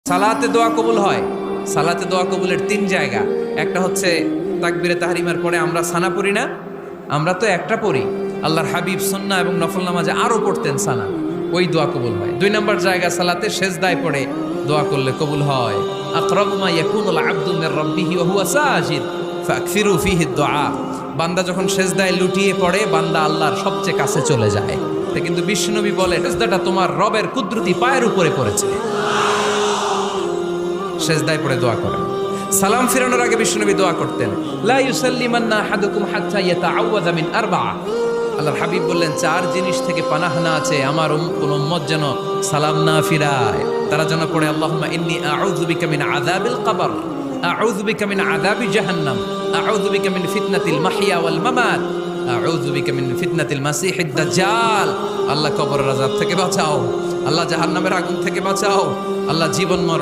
সালাতে দোয়া কবুল হয়। সালাতে দোয়া কবুলের 3 জায়গা। একটা হচ্ছে তাকবীরে তাহরিমার পরে আমরা সানা পড়ি না, আমরা তো একটা পড়ি। আল্লাহর হাবিব সুন্নাহ এবং নফল নামাজে আরো পড়তেন সানা, ওই দোয়া কবুল হয়। 2 নম্বর জায়গা সালাতে সেজদায় পড়ে দোয়া করলে কবুল হয়। আকরাবু মা ইয়াকুনুল আবদু মির রাব্বিহি ওয়া হুয়া সাজিদ ফাকসিরু ফীহি দুআ। বান্দা যখন সেজদায় লুটিয়ে পড়ে বান্দা আল্লাহর সবচেয়ে কাছে চলে যায়। কিন্তু বিশ্বনবী বলে সেজদাটা তোমার রবের কুদরতি পায়ের উপরে পড়েছে। সেজদায় পড়ে দোয়া করেন। সালাম ফিরানোর আগে বিশ্বনবী দোয়া করতেন, লা ইউসাল্লিমান্না আহাদুকুম হাত্তা ইয়াতাআওয়াযা মিন আরবা'a। আল্লাহর হাবিব বললেন 4 জিনিস থেকে পানাহ না আছে আমার কোন উম্মত যেন সালাম না ফিরায়। তারা যেন পড়ে আল্লাহুম্মা ইন্নী আউযু বিকা মিন আযাবিল কবর, আউযু বিকা মিন আযাবি জাহান্নাম, আউযু বিকা মিন ফিতনাতিল মাহইয়া ওয়াল মামাত, আউযু বিকা মিন ফিতনাতিল মাসিহিদ দাজ্জাল। আল্লাহ কবরের আযাব থেকে বাঁচাও, আল্লাহ জাহান্নামের আগুন থেকে বাঁচাও, আল্লাহ জীবন মরণ